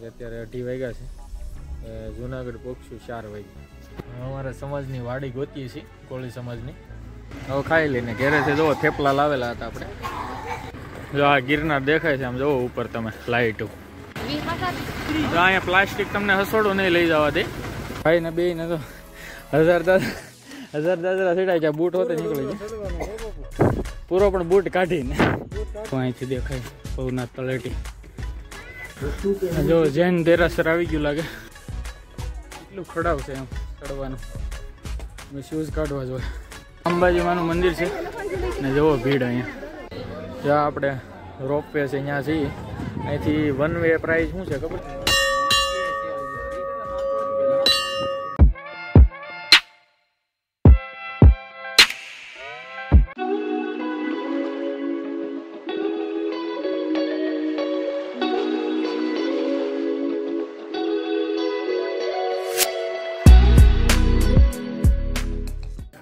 કે અત્યારે 2:30 વાગ્યા છે. જુનાગઢ પહોંચશું 4 વાગે. અમારા સમાજની વાડી ગોતીએ છીએ, કોળી સમાજની. હવે ખાઈ લઈને ઘેરે છે. જો થેપલા લાવેલા હતા આપણે. જો આ ગિરનાર દેખાય છે આમ, જોવો ઉપર તમે લાઈટ. અહીંયા પ્લાસ્ટિક તમને હસોડું નહીં લઈ જવા દે. ભાઈ ને બે ને તો 1000 દાદરા સીડાય છે. બૂટ હોતે નીકળી જાય પૂરો, પણ બૂટ કાઢીને અહીંથી દેખાય ભવનાથ તળેટી. જો જૈન દેરાસર આવી ગયું લાગે. એટલું ખડાવ છે એમ ચડવાનું, શૂઝ કાઢવા જોઈએ. અંબાજી માનું મંદિર છે ને જવો ભીડ અહીંયા. જ્યાં આપણે રોપવે છે અહીંયા છીએ. અહીંથી વન વે પ્રાઇસ શું છે ખબર?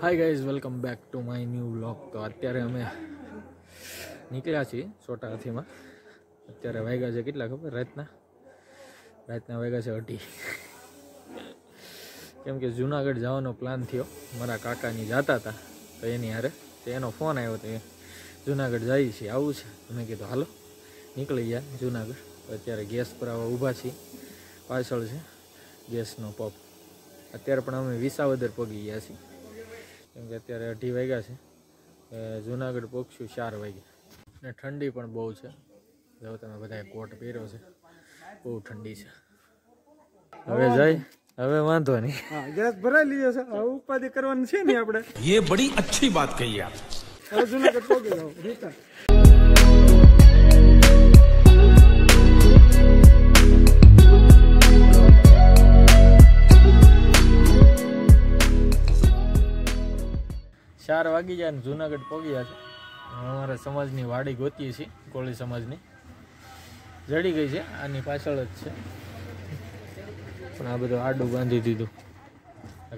Hi guys, welcome back to my new vlog. તો અત્યારે અમે નીકળ્યા છીએ છોટા હાથીમાં. અત્યારે વાગ્યા છે કેટલા ખબર? રાતના વાગ્યા છે 2:30. કેમ કે જુનાગઢ જવાનો પ્લાન થયો. મારા કાકાની જતા હતા તો એની હારે એનો ફોન આવ્યો તો જુનાગઢ જઈએ છીએ, આવું છે. મેં કીધું હાલો નીકળી ગયા જુનાગઢ. તો અત્યારે ગેસ પર આવા ઊભા છીએ. પાછળ છે ગેસનો પંપ. અત્યારે પણ અમે વિસાવદર પગી ગયા છીએ. કેમ કે અત્યારે 2:30 વાગ્યા છે. જુનાગઢ પહોંચશું 4 વાગે. ને ઠંડી પણ બહુ છે. જો તમે બધાએ કોટ પહેર્યો છે, બહુ ઠંડી છે. હવે જાય, હવે વાંધો નહીં. હા, ગેસ ભરાઈ લીધો છે. હવે ઉપાધિ કરવાની છે ને આપણે. ये बड़ी अच्छी बात कही आप. હવે જુનાગઢ પહોંચી જાઓ રીતા. ચાર વાગી જાય ને જુનાગઢ પહોંચ્યા છે. અમારા સમાજની વાડી ગોતીએ છીએ, કોળી સમાજની. જડી ગઈ છે, આની પાછળ જ છે. પણ આ બધું આડું બાંધી દીધું,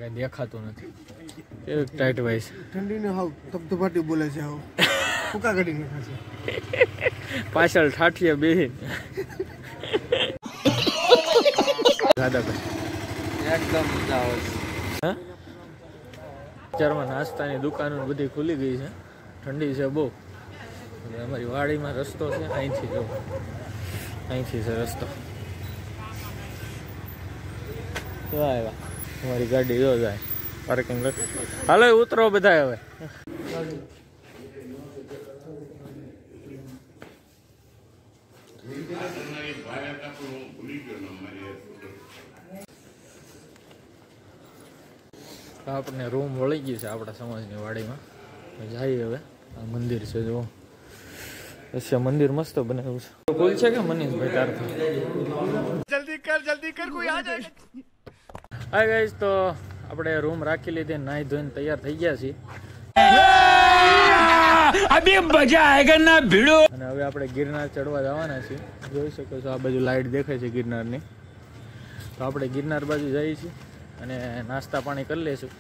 કઈ દેખાતું નથી. કેવું ટાઈટ વાય છે. ઠંડીને હાવ ધબધબાટી બોલે છે. હાવ ફૂકા કાઢી નાખે છે. પાછળ ઠાઠિયા બેહીને દાદાભાઈ એકદમ મજા આવે છે. હા, અત્યારમાં નાસ્તાની દુકાનો બધી ખુલી ગઈ છે. ઠંડી છે બહુ. અમારી વાડીમાં રસ્તો છે, અહીંથી જો અહીંથી છે રસ્તો. આવ્યા અમારી ગાડી જો જાય પાર્કિંગ. હાલો ઉતરો બધા હવે. આપણને રૂમ વળી ગઈ છે આપણા સમાજની વાડીમાં. જઈએ હવે. આ મંદિર છે જો. અચ્છા, મંદિર મસ્ત બનાવ્યું છે. ફૂલ છે કે મનીષભાઈ તારથી? જલ્દી કર કોઈ આ જાય. હાય ગાઈઝ, તો આપણે રૂમ રાખી લીધી, નાહી ધોઈને તૈયાર થઈ ગયા છીએ. अभी मजा आएगा ना भिड़ो. અને હવે આપણે ગિરનાર ચડવા જવાના છીએ. જોઈ શકો છો આ બાજુ લાઈટ દેખાય છે ગિરનારની. તો આપણે ગિરનાર બાજુ જઈએ છીએ અને નાસ્તા પાણી કરી લઈશું.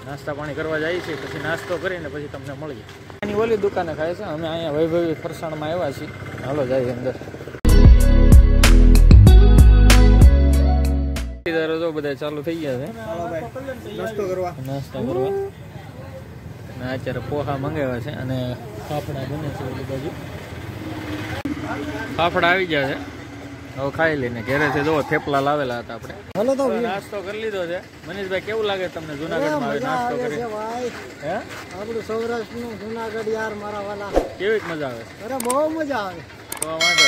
નાસ્તા પાણી કરવા જઈએ છીએ, પછી નાસ્તો કરીને પછી તમને મળીએ. એની ઓલી દુકાને ખાય છે. અમે અહીંયા વૈભવી ફરસાણમાં આવ્યા છીએ. હાલો જઈએ અંદર. તો બધા ચાલુ થઈ ગયા છે નાસ્તો કરવા. અને અત્યારે પોહા મંગાવ્યા છે અને ફાફડા બને છે ઓલી બાજુ. ફાફડા આવી ગયા છે. હવે ખાઈ લઈને ઘેરે છે. જો થેપલા લાવેલા હતા આપણે. હાલો તો નાસ્તો કરી લીધો છે. મનીષભાઈ કેવું લાગે તમને જુનાગઢમાં આવે નાસ્તો કરી? હે, આપણું સૌરાષ્ટ્રનું જુનાગઢ યાર મારા વાલા. કેવી મજા આવે? અરે બહુ મજા આવે. તો વાંધો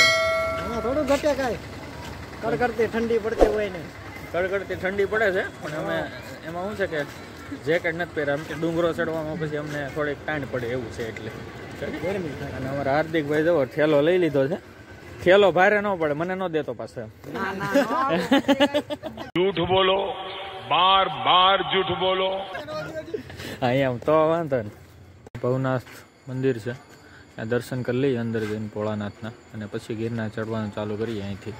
હા, થોડું ઘટે કાંઈ. કડકડતી ઠંડી પડતી હોય ને. કડકડતી ઠંડી પડે છે, પણ અમે એમાં શું છે કે જેકેટ નથી પહેર્યા. એમ કે ડુંગરો ચડવામાં પછી અમને થોડીક ટાઈમ પડે એવું છે એટલે. અને અમારા હાર્દિકભાઈ જવો ઠેલો લઈ લીધો છે. ઠેલો ભારે ન પડે, મને ન દેતો પાછો એમ. झूठ बोलो, बार बार झूठ बोलो. અહીંયા તો વાંધો ને. ભવનાથ મંદિર છે, ત્યાં દર્શન કરી લઈએ અંદર જઈને ભોળાનાથના. અને પછી ગિરનાર ચડવાનું ચાલુ કરીએ અહીંથી.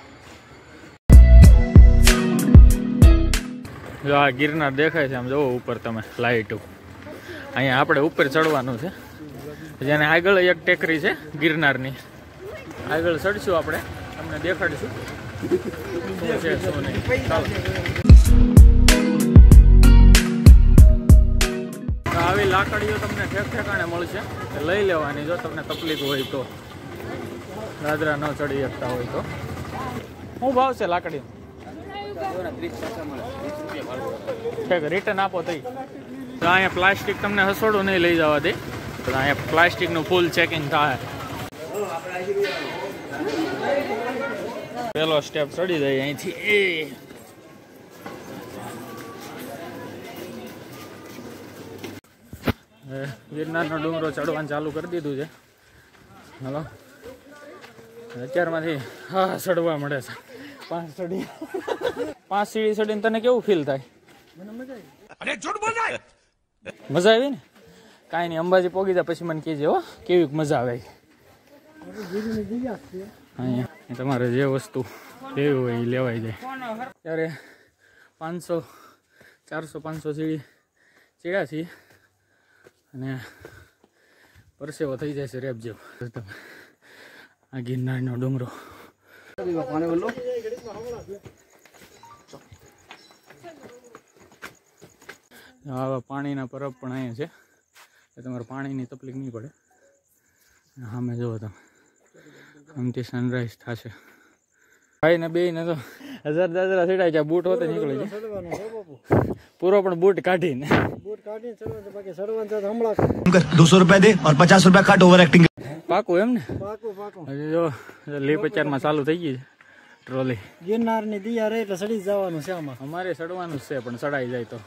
જો આ ગિરનાર દેખાય છે આમ, જોવો ઉપર તમે લાઈટ. અહીંયા આપણે ઉપર ચડવાનું છે. જેને આગળ એક ટેકરી છે ગિરનારની, આગળ ચડશું આપણે. તમને તમને દેખાડીશું શું છે શું નહીં. ચાલો આવી લાકડીઓ તમને ઠેક ઠેકાણે મળશે, લઈ લેવાની જો તમને તકલીફ હોય તો, દાદરા ન ચડી શકતા હોય તો. શું ભાવ છે લાકડીઓ? રિટર્ન આપો તઈ. તો અહીંયા પ્લાસ્ટિક તમને હસોડું નહીં લઈ જવા દે, તો અહીંયા પ્લાસ્ટિકનું ફૂલ ચેકિંગ થાય. પેલો સ્ટેપ ચડી જાય અહીંથી. ગિરનારનો ડુંગરો ચડવાનું ચાલુ કરી દીધું છે. હલો અત્યારમાંથી હા ચડવા મળે છે. 5 સીડી ચડીને તને કેવું ફીલ થાય? મજા આવી ને? કાંઈ નહીં, અંબાજી પોગી જાય પછી મને કહેજે હો કેવી મજા આવે. અહીંયા તમારે જે વસ્તુ લેવી હોય એ લેવાઈ જાય. ત્યારે 500 400 500 સીડી ચડ્યા છીએ અને પરસેવો થઈ જાય છે રેપ જેવો. આ ગિરનારનો ડુંગરો. આવા પાણીના પરબ પણ અહીંયા છે, તમારે પાણીની તકલીફ નહીં પડે. સામે જુઓ તમે, આમથી સનરાઈઝ થશે. ભાઈ ને બે ને તો 1000 દાદરા સીડાય છે. બૂટ હોતે નીકળી જાય પૂરો, પણ બૂટ કાઢીને બાકી ચડવાનું તો હમણાં 200 रुपया दे और 50 रुपया काट ओवर एक्टिंग. પાકું એમ ને? પાકું. હજી જો લીપચારમાં ચાલુ થઈ ગઈ છે ટ્રોલી. ગિરનારની દયા રહે એટલે ચડી જવાનું છે આમાં. અમારે ચડવાનું જ છે, પણ ચડાઈ જાય તો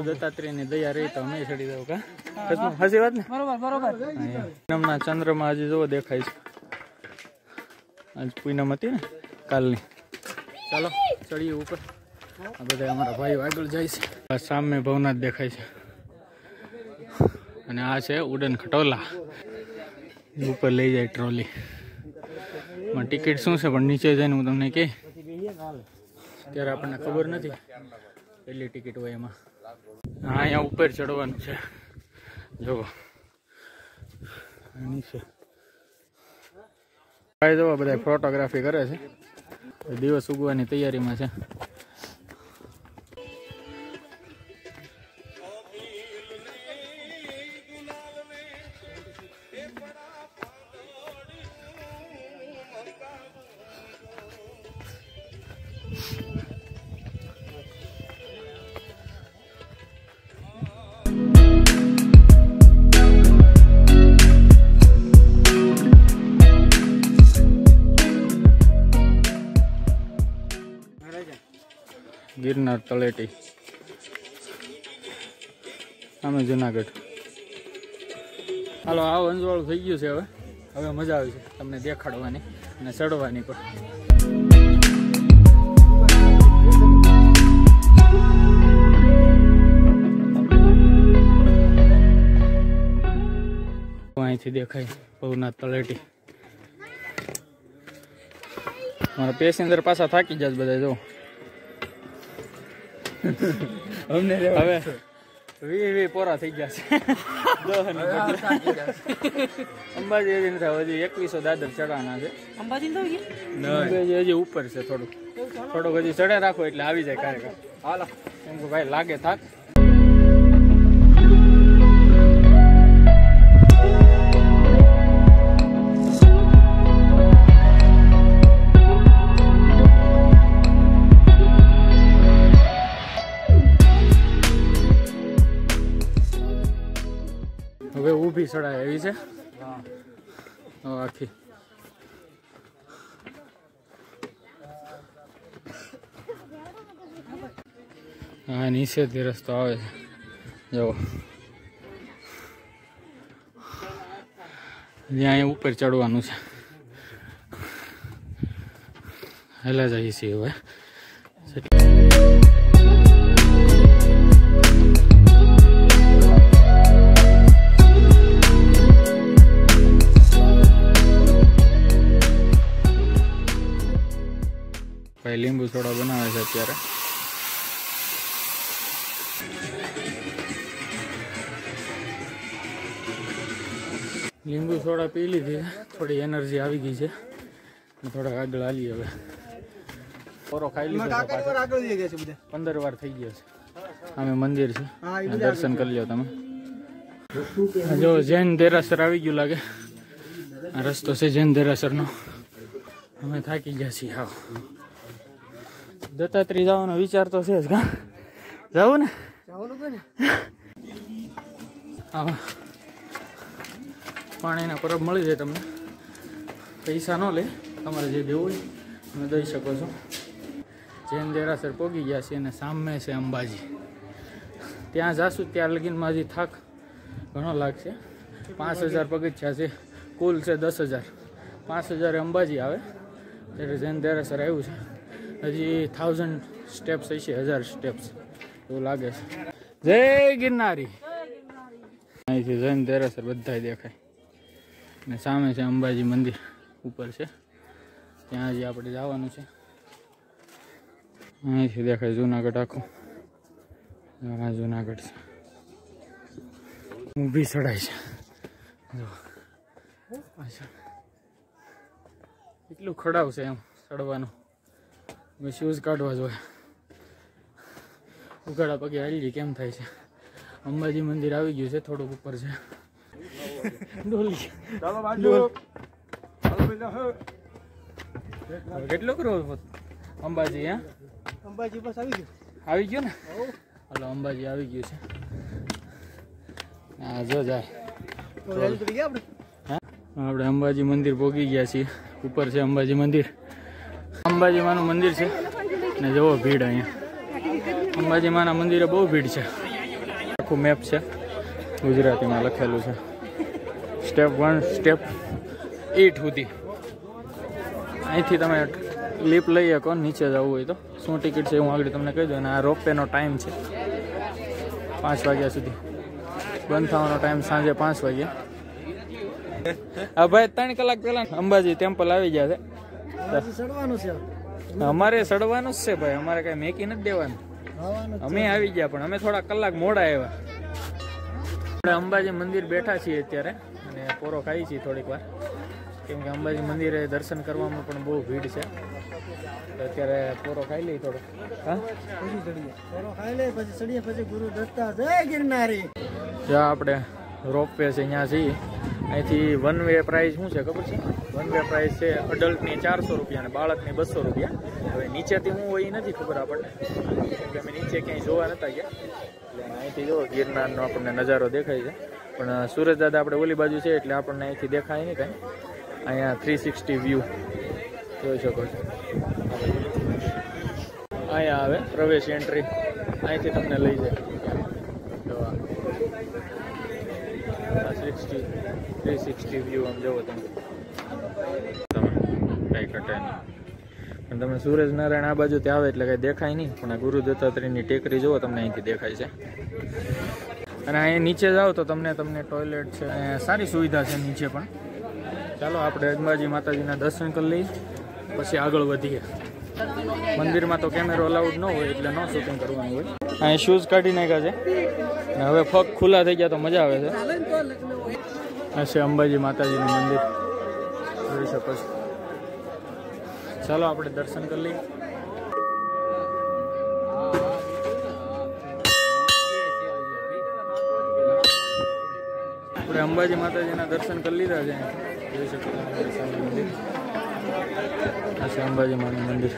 દત્તાત્રેયની દયા રહી તો અમે ચડી જાવ. કા હસી વાત ને? બરોબર. પૂનમના ચંદ્રમાં હજી જો દેખાય છે. આજ પૂનમ હતી ને કાલની. ચાલો ચડીએ ઉપર. આ બધા અમારા ભાઈઓ આગળ જાય છે. આ સામે ભવનાથ દેખાય છે અને આ છે ઉડન ખટોલા. ઉપર લઈ જાય ટ્રોલી. ટિકિટ શું છે પણ નીચે જઈને હું તમને કહે ત્યારે આપણને ખબર નથી કેટલી ટિકિટ હોય એમાં. હા અહીંયા ઉપર ચડવાનું છે જુઓ નીચે. ભાઈ જુઓ બધા ફોટોગ્રાફી કરે છે, દિવસ ઉગવાની તૈયારીમાં છે. ગિરનાર તળેટી સામે જુનાગઢ. હાલો આવ અંજવાળું થઈ ગયું છે. હવે મજા આવી છે તમને દેખાડવાની અને ચડવાની પણ. અહીંથી દેખાય ભવનાથ તળેટી. મારા પેસેન્જર પાછા થાકી જાય બધા. જો અમને હવે 20 પોરા થઈ ગયા છે. અંબાજી હજી નથી, હજી 2100 દાદર ચડવાના છે. અંબાજી હજી ઉપર છે. થોડુંક હજી ચડે રાખો એટલે આવી જાય કાર્યક્રમ. હાલો એમ કે ભાઈ લાગે થાક. હવે ઊભી ચડાય એવી છે આખી. હા નીચેથી રસ્તો આવે છે જુઓ. અહીંયા ઉપર ચડવાનું છે. હેલા જઈએ છીએ હવે. ભાઈ લીંબુ સોડા બનાવે છે અત્યારે. લીંબુ સોડા પી લીધી, થોડી એનર્જી આવી ગઈ છે. થોડાક આગળ હાલીએ હવે. પોરો ખાઈ લીધો તો પાછો આગળ લઈ ગયા છે બધા. 15 વાર થઈ ગયો છે. અમે મંદિર છે, હા, એ દર્શન કરી લો તમે. જો જૈન દેરાસર આવી ગયું લાગે. આ રસ્તો છે જૈન દેરાસરનો. અમે થાકી ગયા છીએ. હા, દત્તાત્રેય જવાનો વિચાર તો છે જ. કા જવું ને? જવાનું કે ને? હા, પાણીના પરબ મળી જાય તમને. પૈસા ન લે, તમારે જે દેવું હોય તમે દઈ શકો છો. જૈન દેરાસર પહોંચી ગયા છે અને સામે છે અંબાજી. ત્યાં જાશું ત્યાં લગીનમાં હજી થાક ઘણો લાગશે. 5000 પગથિયા છે, કુલ છે 10000. 5000 અંબાજી આવે ત્યારે જૈન દેરાસર આવ્યું છે. હજી 1000 સ્ટેપ્સ હશે, 1000 સ્ટેપ્સ એવું લાગે છે. જય ગિરનારી. અહીંથી જૈન દેરાસર બધાય દેખાય અને સામે છે અંબાજી મંદિર ઉપર છે, ત્યાં હજી આપણે જવાનું છે. અહીંથી દેખાય જુનાગઢ આખું. આ જુનાગઢ છે. ઊભી ચડાય છે. જો એટલું ખડાવ છે એમ ચડવાનું. શૂઝ કાઢવા જોઈએ. ઉઘાડા પગે હાલી કેમ થાય છે. અંબાજી મંદિર આવી ગયું છે, થોડુંક ઉપર છે. ડોલી કેટલો કરો અંબાજી? હે, અંબાજી બસ આવી ગયું. આવી ગયું ને? હાલો, અંબાજી આવી ગયું છે. હા, જો જાય. તો રેલી કરી ગયા આપણે. હા, આપણે અંબાજી મંદિર પહોંચી ગયા છીએ. ઉપર છે અંબાજી મંદિર. અંબાજી માનું મંદિર છે ને જુઓ ભીડ અહીંયા. અંબાજી માના મંદિરે બહુ ભીડ છે. આખું મેપ છે, ગુજરાતીમાં લખેલું છે. સ્ટેપ 1 સ્ટેપ 8 સુધી. અહીંથી તમે લીપ લઈ શકો નીચે જવું હોય તો. શું ટિકિટ છે હું આગળ તમને કહી દઉં. અને આ રોપવેનો ટાઈમ છે 5 વાગ્યા સુધી. બંધ થવાનો ટાઈમ સાંજે 5 વાગ્યા. હા ભાઈ, 3 કલાક પહેલા અંબાજી ટેમ્પલ આવી ગયા છે. ચડવાનું છે. અમારે ચડવાનું જ છે ભાઈ, અમારે કઈ મેકી નથી દેવાનું. અમે આવી ગયા પણ અમે થોડા કલાક મોડા આવ્યા. આપણે અંબાજી મંદિર બેઠા છીએ અત્યારે અને પોરો ખાઈ છીએ થોડીક વાર, કેમ કે અંબાજી મંદિરે દર્શન કરવામાં પણ બહુ ભીડ છે. અત્યારે પોરો ખાઈ લઈ થોડો. હા, પછી ચડીએ. પોરો ખાઈ લે પછી ચડીએ, પછી ગુરુ દત્તા જય ગિરનારી. જ્યાં આપણે રોપવે છે ત્યાં છીએ. અહીંથી વન વે પ્રાઇસ શું છે ખબર છે? વન વે પ્રાઇસ છે અડલ્ટની 400 રૂપિયા અને બાળકની 200 રૂપિયા. હવે નીચેથી હું હોય એ નથી ખબર આપણને, કેમ કે અમે નીચે ક્યાંય જોવા નતા ગયા. એટલે અહીંથી જો ગિરનારનો આપણને નજારો દેખાય છે. પણ સુરજ દાદા આપણે ઓલી બાજુ છે એટલે આપણને અહીંથી દેખાય નહીં કાંઈ. અહીંયા 360 વ્યૂ જોઈ શકો છો. અહીંયા આવે પ્રવેશ એન્ટ્રી, અહીંથી તમને લઈ જાય. 360 વ્યૂ આમ જુઓ તમે કંઈ ઘટે નહીં. પણ તમે સૂરજ નારાયણ આ બાજુથી આવે એટલે કંઈ દેખાય નહીં, પણ આ ગુરુ દત્તાત્રેયની ટેકરી જુઓ તમને અહીંથી દેખાય છે. અને અહીંયા નીચે જાઓ તો તમને ટોયલેટ છે, અહીંયા સારી સુવિધા છે નીચે પણ. ચાલો આપણે અંબાજી માતાજીના દર્શન કરી લઈએ પછી આગળ વધીએ. મંદિરમાં તો કેમેરો અલાઉડ ન હોય એટલે ન શૂટિંગ કરવાનું હોય. અહીંયા શૂઝ કાઢી નાખ્યા છે અને હવે પગ ખુલ્લા થઈ ગયા તો મજા આવે છે. આ છે અંબાજી માતાજીનું મંદિર, જોઈ શકો છો. ચાલો આપણે દર્શન કરી લઈએ. આપણે અંબાજી માતાજીના દર્શન કરી લીધા છે. જોઈ શકો છો અમારી સામે મંદિર. આ છે અંબાજી માનું મંદિર.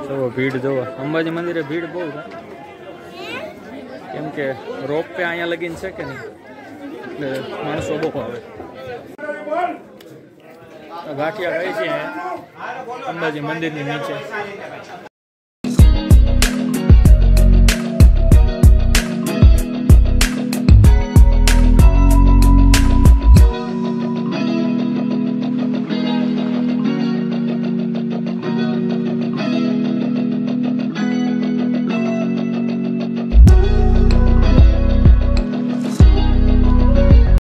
જુઓ ભીડ જુઓ. અંબાજી મંદિરે ભીડ બહુ છે, કેમ કે રોપ વે અહીંયા લગીન છે કે નહીં એટલે માણસો બહુ આવે. ગાંઠિયા ખાઈ છે અંબાજી મંદિરની નીચે.